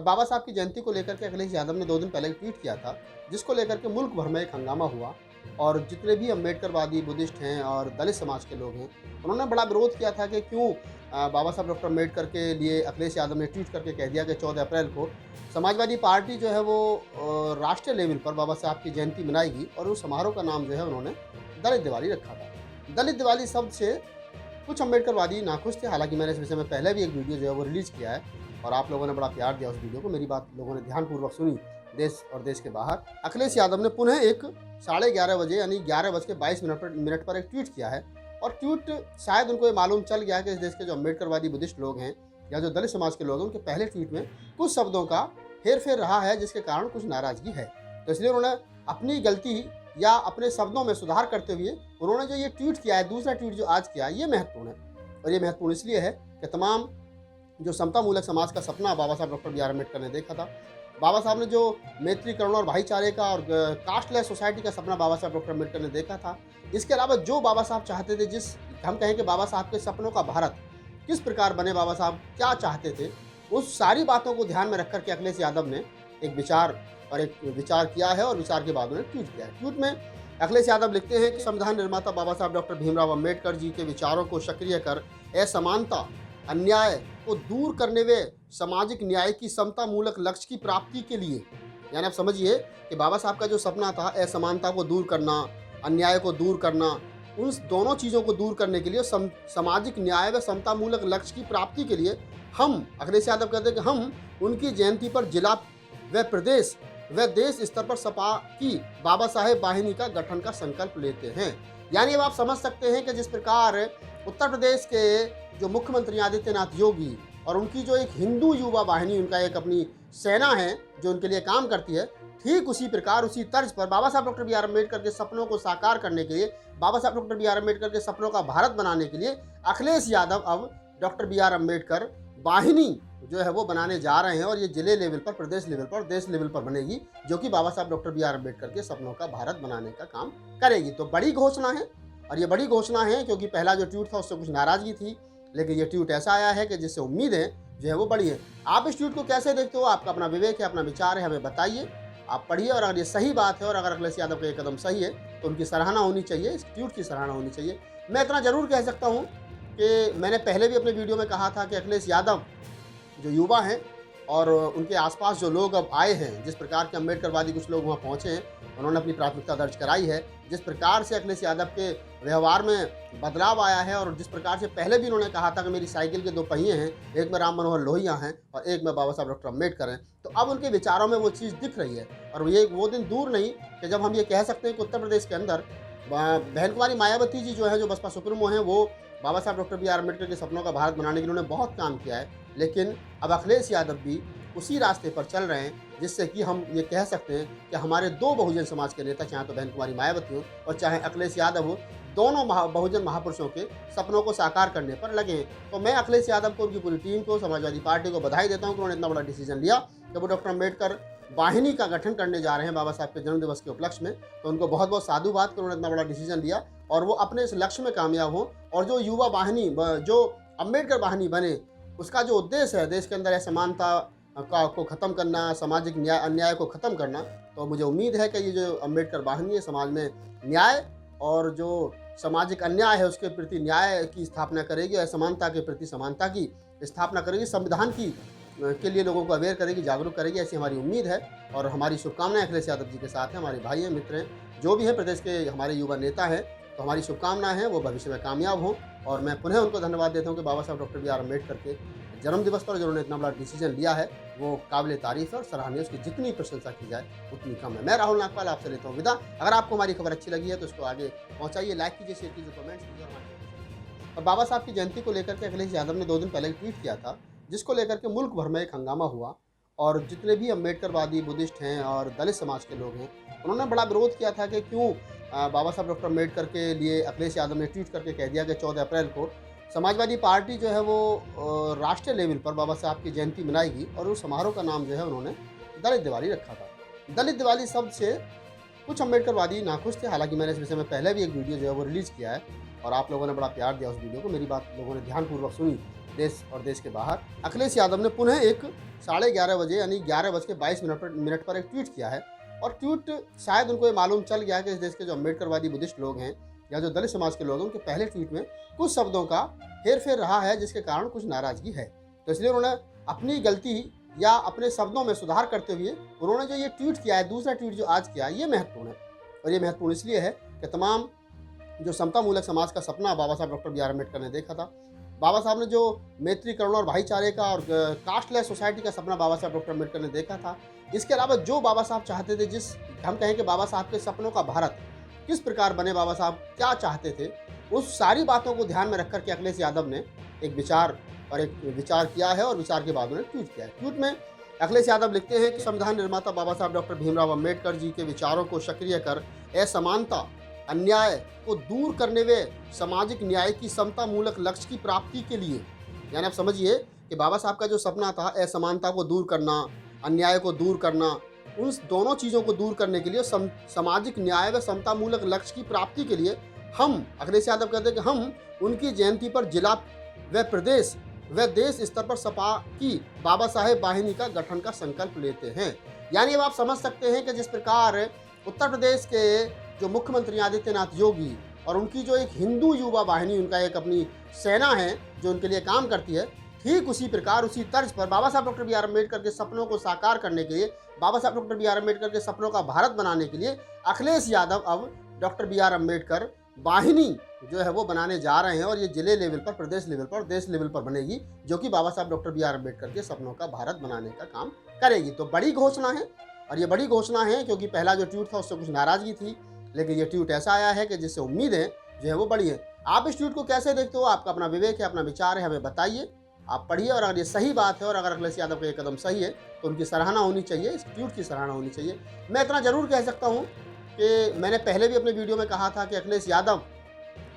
बाबा साहब की जयंती को लेकर के अखिलेश यादव ने 2 दिन पहले एक ट्वीट किया था, जिसको लेकर के मुल्क भर में एक हंगामा हुआ और जितने भी अम्बेडकरवादी, बुद्धिस्ट हैं और दलित समाज के लोग हैं, उन्होंने बड़ा विरोध किया था कि क्यों बाबा साहब डॉक्टर अम्बेडकर के लिए अखिलेश यादव ने ट्वीट करके कह दिया कि 14 अप्रैल को समाजवादी पार्टी जो है वो राष्ट्रीय लेवल पर बाबा साहब की जयंती मनाएगी और उस समारोह का नाम जो है उन्होंने दलित दिवाली रखा था। दलित दिवाली शब्द से कुछ अम्बेडकरवादी नाखुश थे, हालांकि मैंने इस विषय में पहले भी एक वीडियो जो है वो रिलीज़ किया है और आप लोगों ने बड़ा प्यार दिया उस वीडियो को। मेरी बात लोगों ने ध्यानपूर्वक सुनी देश और देश के बाहर। अखिलेश यादव ने पुनः एक 11:30 बजे यानी 11:22 पर एक ट्वीट किया है और ट्वीट शायद उनको ये मालूम चल गया कि इस देश के जो अम्बेडकरवादी बुद्धिस्ट लोग हैं या जो दलित समाज के लोग हैं, उनके पहले ट्वीट में कुछ शब्दों का हेर-फेर रहा है, जिसके कारण कुछ नाराज़गी है। तो इसलिए उन्होंने अपनी गलती या अपने शब्दों में सुधार करते हुए उन्होंने जो ये ट्वीट किया है, दूसरा ट्वीट जो आज किया है, ये महत्वपूर्ण है। और ये महत्वपूर्ण इसलिए है कि तमाम जो समता मूलक समाज का सपना बाबा साहब डॉक्टर बी.आर. अम्बेडकर ने देखा था, बाबा साहब ने जो मैत्री, करुणा और भाईचारे का और कास्टलेस सोसाइटी का सपना बाबा साहब डॉक्टर अम्बेडकर ने देखा था, इसके अलावा जो बाबा साहब चाहते थे, जिस हम कहें कि बाबा साहब के सपनों का भारत किस प्रकार बने, बाबा साहब क्या चाहते थे, उस सारी बातों को ध्यान में रख कर के अखिलेश यादव ने एक विचार किया है और विचार के बाद उन्होंने ट्वीट किया है। ट्वीट में अखिलेश यादव लिखते हैं कि संविधान निर्माता बाबा साहब डॉक्टर भीमराव अम्बेडकर जी के विचारों को सक्रिय कर असमानता, अन्याय को दूर करने व सामाजिक न्याय की समता मूलक लक्ष्य की प्राप्ति के लिए, यानी आप समझिए कि बाबा साहब का जो सपना था असमानता को दूर करना, अन्याय को दूर करना, उन दोनों चीज़ों को दूर करने के लिए, सामाजिक न्याय व समता मूलक लक्ष्य की प्राप्ति के लिए हम, अखिलेश यादव कहते हैं कि हम उनकी जयंती पर जिला व प्रदेश व देश स्तर पर सपा की बाबा साहेब वाहिनी का गठन का संकल्प लेते हैं। यानी अब आप समझ सकते हैं कि जिस प्रकार उत्तर प्रदेश के जो मुख्यमंत्री आदित्यनाथ योगी और उनकी जो एक हिंदू युवा वाहिनी, उनका एक अपनी सेना है जो उनके लिए काम करती है, ठीक उसी प्रकार, उसी तर्ज पर बाबा साहब डॉक्टर बी.आर. अम्बेडकर के सपनों को साकार करने के लिए, बाबा साहब डॉक्टर बी.आर. अम्बेडकर के सपनों का भारत बनाने के लिए अखिलेश यादव अब डॉक्टर बी.आर. अम्बेडकर वाहिनी जो है वो बनाने जा रहे हैं और ये जिले लेवल पर, प्रदेश लेवल पर, देश लेवल पर बनेगी, जो कि बाबा साहब डॉक्टर बी.आर. अम्बेडकर के सपनों का भारत बनाने का काम करेगी। तो बड़ी घोषणा है और ये बड़ी घोषणा है क्योंकि पहला जो ट्वीट था उससे कुछ नाराज़गी थी, लेकिन ये ट्वीट ऐसा आया है कि जिससे उम्मीदें जो है वो बड़ी है। आप इस ट्वीट को कैसे देखते हो? आपका अपना विवेक है, अपना विचार है, हमें बताइए। आप पढ़िए और अगर ये सही बात है और अगर अखिलेश यादव का ये कदम सही है तो उनकी सराहना होनी चाहिए, इस ट्वीट की सराहना होनी चाहिए। मैं इतना ज़रूर कह सकता हूँ कि मैंने पहले भी अपने वीडियो में कहा था कि अखिलेश यादव जो युवा हैं और उनके आसपास जो लोग अब आए हैं, जिस प्रकार के अम्बेडकरवादी कुछ लोग वहाँ पहुँचे हैं, उन्होंने अपनी प्राथमिकता दर्ज कराई है, जिस प्रकार से अखिलेश यादव के व्यवहार में बदलाव आया है और जिस प्रकार से पहले भी उन्होंने कहा था कि मेरी साइकिल के 2 पहिए हैं, एक में राम मनोहर लोहिया हैं और एक में बाबा साहब डॉक्टर अम्बेडकर हैं, तो अब उनके विचारों में वो चीज़ दिख रही है। और ये वो दिन दूर नहीं कि जब हम ये कह सकते हैं कि उत्तर प्रदेश के अंदर बहन कुमारी मायावती जी जो है, जो बसपा सुप्रीमो हैं, वो बाबा साहब डॉक्टर बी.आर. अम्बेडकर के सपनों का भारत बनाने के लिए उन्होंने बहुत काम किया है, लेकिन अब अखिलेश यादव भी उसी रास्ते पर चल रहे हैं, जिससे कि हम ये कह सकते हैं कि हमारे 2 बहुजन समाज के नेता, चाहे तो बहन कुमारी मायावती हो और चाहे अखिलेश यादव हो, दोनों बहुजन महापुरुषों के सपनों को साकार करने पर लगे हैं। तो मैं अखिलेश यादव को, उनकी पूरी टीम को, समाजवादी पार्टी को बधाई देता हूँ कि उन्होंने इतना बड़ा डिसीजन लिया कि वो डॉक्टर अम्बेडकर वाहिनी का गठन करने जा रहे हैं बाबा साहब के जन्मदिवस के उपलक्ष्य में। तो उनको बहुत बहुत साधुवाद कि उन्होंने इतना बड़ा डिसीजन लिया और वो अपने इस लक्ष्य में कामयाब हों और जो युवा वाहिनी, जो अम्बेडकर वाहिनी बने, उसका जो उद्देश्य है देश के अंदर असमानता को ख़त्म करना, सामाजिक अन्याय को ख़त्म करना, तो मुझे उम्मीद है कि ये जो अम्बेडकर वाहिनी है समाज में न्याय और जो सामाजिक अन्याय है उसके प्रति न्याय की स्थापना करेगी, असमानता के प्रति समानता की स्थापना करेगी, संविधान की के लिए लोगों को अवेयर करेगी, जागरूक करेगी, ऐसी हमारी उम्मीद है। और हमारी शुभकामनाएं अखिलेश यादव जी के साथ हैं, हमारे भाई हैं, मित्र हैं, जो भी हैं प्रदेश के हमारे युवा नेता हैं, तो हमारी शुभकामनाएं हैं वो भविष्य में कामयाब हों। और मैं पुनः उनको धन्यवाद देता हूँ कि बाबा साहब डॉक्टर बी.आर. अम्बेडकर के जन्मदिवस पर जो उन्होंने इतना बड़ा डिसीजन लिया है वो काबिल तारीफ है और सराहनीय, उसकी जितनी प्रशंसा की जाए उतनी कम है। मैं राहुल नागपाल आपसे लेता हूँ विदा। अगर आपको हमारी खबर अच्छी लगी है तो इसको आगे पहुँचाइए, लाइक कीजिए, शेयर कीजिए, कमेंट्स कीजिए। और बाबा साहब की जयंती को लेकर के अखिलेश यादव ने 2 दिन पहले एक ट्वीट किया था, जिसको लेकर के मुल्क भर में एक हंगामा हुआ और जितने भी अम्बेडकरवादी, बुद्धिस्ट हैं और दलित समाज के लोग हैं, उन्होंने बड़ा विरोध किया था कि क्यों बाबा साहब डॉक्टर अम्बेडकर के लिए अखिलेश यादव ने ट्वीट करके कह दिया कि 14 अप्रैल को समाजवादी पार्टी जो है वो राष्ट्रीय लेवल पर बाबा साहब की जयंती मनाएगी और उस समारोह का नाम जो है उन्होंने दलित दिवाली रखा था। दलित दिवाली शब्द से कुछ अम्बेडकरवादी नाखुश थे, हालांकि मैंने इस विषय में पहले भी एक वीडियो जो है वो रिलीज़ किया है और आप लोगों ने बड़ा प्यार दिया उस वीडियो को। मेरी बात लोगों ने ध्यानपूर्वक सुनी देश और देश के बाहर। अखिलेश यादव ने पुनः एक 11:30 बजे यानी 11:22 पर एक ट्वीट किया है और ट्वीट शायद उनको ये मालूम चल गया कि इस देश के जो अम्बेडकरवादी बुद्धिस्ट लोग हैं या जो दलित समाज के लोग हैं, उनके पहले ट्वीट में कुछ शब्दों का हेरफेर रहा है जिसके कारण कुछ नाराज़गी है। तो इसलिए उन्होंने अपनी गलती या अपने शब्दों में सुधार करते हुए उन्होंने जो ये ट्वीट किया है, दूसरा ट्वीट जो आज किया है, ये महत्वपूर्ण है। और ये महत्वपूर्ण इसलिए है कि तमाम जो समता मूलक समाज का सपना बाबा साहब डॉक्टर बी.आर. अम्बेडकर ने देखा था, बाबा साहब ने जो मैत्री, करुणा और भाईचारे का और कास्टलेस सोसाइटी का सपना बाबा साहब डॉक्टर अम्बेडकर ने देखा था, इसके अलावा जो बाबा साहब चाहते थे, जिस हम कहें कि बाबा साहब के सपनों का भारत किस प्रकार बने, बाबा साहब क्या चाहते थे, उस सारी बातों को ध्यान में रख कर के अखिलेश यादव ने एक विचार किया है और विचार के बाद उन्होंने ट्वीट किया है। ट्वीट में अखिलेश यादव लिखते हैं कि संविधान निर्माता बाबा साहब डॉक्टर भीमराव अम्बेडकर जी के विचारों को सक्रिय कर असमानता, अन्याय को दूर करने व सामाजिक न्याय की समता मूलक लक्ष्य की प्राप्ति के लिए, यानी आप समझिए कि बाबा साहब का जो सपना था असमानता को दूर करना, अन्याय को दूर करना, उन दोनों चीज़ों को दूर करने के लिए सामाजिक न्याय व समता मूलक लक्ष्य की प्राप्ति के लिए हम, अखिलेश यादव कहते हैं कि हम उनकी जयंती पर जिला व प्रदेश व देश स्तर पर सपा की बाबा साहेब वाहिनी का गठन का संकल्प लेते हैं। यानी अब आप समझ सकते हैं कि जिस प्रकार उत्तर प्रदेश के जो मुख्यमंत्री आदित्यनाथ योगी और उनकी जो एक हिंदू युवा वाहिनी, उनका एक अपनी सेना है जो उनके लिए काम करती है, ठीक उसी प्रकार उसी तर्ज पर बाबा साहब डॉक्टर बी.आर. अम्बेडकर के सपनों को साकार करने के लिए, बाबा साहब डॉक्टर बी.आर. अम्बेडकर के सपनों का भारत बनाने के लिए अखिलेश यादव अब डॉक्टर बी.आर. अम्बेडकर वाहिनी जो है वो बनाने जा रहे हैं और ये जिले लेवल पर, प्रदेश लेवल पर, देश लेवल पर बनेगी, जो कि बाबा साहब डॉक्टर बी.आर. अम्बेडकर के सपनों का भारत बनाने का काम करेगी। तो बड़ी घोषणा है और ये बड़ी घोषणा है क्योंकि पहला जो ट्वीट था उससे कुछ नाराज़गी थी, लेकिन ये ट्वीट ऐसा आया है कि जिससे उम्मीदें जो है वो बड़ी है। आप इस ट्वीट को कैसे देखते हो? आपका अपना विवेक है, अपना विचार है, हमें बताइए। आप पढ़िए और अगर ये सही बात है और अगर अखिलेश यादव का ये कदम सही है तो उनकी सराहना होनी चाहिए, इस ट्वीट की सराहना होनी चाहिए। मैं इतना ज़रूर कह सकता हूँ कि मैंने पहले भी अपने वीडियो में कहा था कि अखिलेश यादव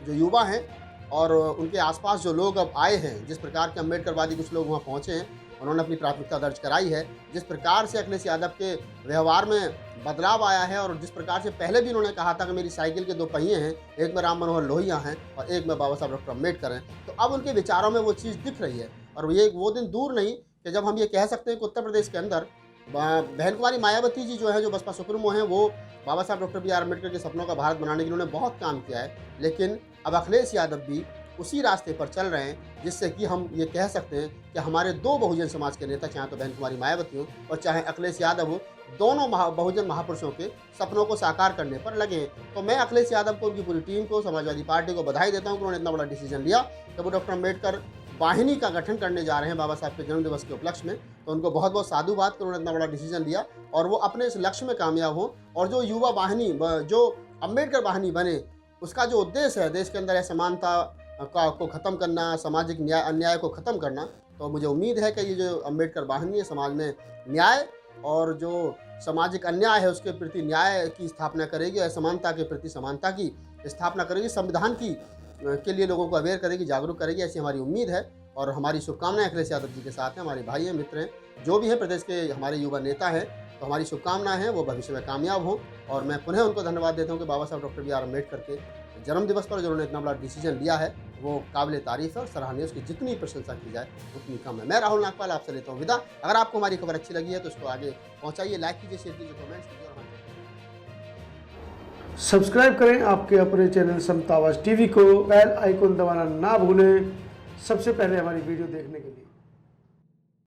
जो युवा हैं और उनके आसपास जो लोग अब आए हैं, जिस प्रकार के अम्बेडकरवादी कुछ लोग वहाँ पहुँचे हैं, उन्होंने अपनी प्राथमिकता दर्ज कराई है, जिस प्रकार से अखिलेश यादव के व्यवहार में बदलाव आया है और जिस प्रकार से पहले भी उन्होंने कहा था कि मेरी साइकिल के 2 पहिए हैं, एक में राम मनोहर लोहिया हैं और एक में बाबा साहब डॉक्टर अम्बेडकर हैं, तो अब उनके विचारों में वो चीज़ दिख रही है। और ये वो दिन दूर नहीं कि जब हम ये कह सकते हैं कि उत्तर प्रदेश के अंदर बहन कुमारी मायावती जी जो है, जो बसपा सुप्रीमो हैं, वो बाबा साहब डॉक्टर बी.आर. अम्बेडकर के सपनों का भारत बनाने के लिए उन्होंने बहुत काम किया है, लेकिन अब अखिलेश यादव भी उसी रास्ते पर चल रहे हैं, जिससे कि हम ये कह सकते हैं कि हमारे 2 बहुजन समाज के नेता, चाहे तो बहन कुमारी मायावती हो और चाहे अखिलेश यादव हो, दोनों बहुजन महापुरुषों के सपनों को साकार करने पर लगे हैं। तो मैं अखिलेश यादव को, उनकी पूरी टीम को, समाजवादी पार्टी को बधाई देता हूँ कि उन्होंने इतना बड़ा डिसीजन लिया कि वो डॉक्टर अम्बेडकर वाहिनी का गठन करने जा रहे हैं बाबा साहब के जन्मदिवस के उपलक्ष्य में। तो उनको बहुत बहुत साधुवाद कि उन्होंने इतना बड़ा डिसीजन लिया और वो अपने इस लक्ष्य में कामयाब हों और जो युवा वाहिनी, जो अम्बेडकर वाहिनी बने, उसका जो उद्देश्य है देश के अंदर असमानता को ख़त्म करना, सामाजिक न्याय, अन्याय को ख़त्म करना, तो मुझे उम्मीद है कि ये जो अम्बेडकर वाहिनी है समाज में न्याय और जो सामाजिक अन्याय है उसके प्रति न्याय की स्थापना करेगी, असमानता के प्रति समानता की स्थापना करेगी, संविधान की के लिए लोगों को अवेयर करेगी, जागरूक करेगी, ऐसी हमारी उम्मीद है और हमारी शुभकामनाएं अखिलेश यादव जी के साथ हैं। हमारे भाई हैं, मित्र हैं, जो भी हैं, प्रदेश के हमारे युवा नेता हैं, तो हमारी शुभकामनाएं हैं वो भविष्य में कामयाब हों। और मैं पुनः उनको धन्यवाद देता हूँ कि बाबा साहब डॉक्टर बी.आर. अम्बेडकर के जन्मदिवस पर जो उन्होंने इतना बड़ा डिसीजन लिया है वो काबिल तारीफ़ है और सराहनीय, उसकी जितनी प्रशंसा की जाए उतनी कम है। मैं राहुल नागपाल आपसे लेता हूँ विदा। अगर आपको हमारी खबर अच्छी लगी है तो उसको आगे पहुँचाइए, लाइक कीजिए, शेयर कीजिए, कमेंट्स कीजिए और सब्सक्राइब करें आपके अपने चैनल समता आवाज़ टीवी को, बेल आइकन दबाना ना भूलें सबसे पहले हमारी वीडियो देखने के लिए।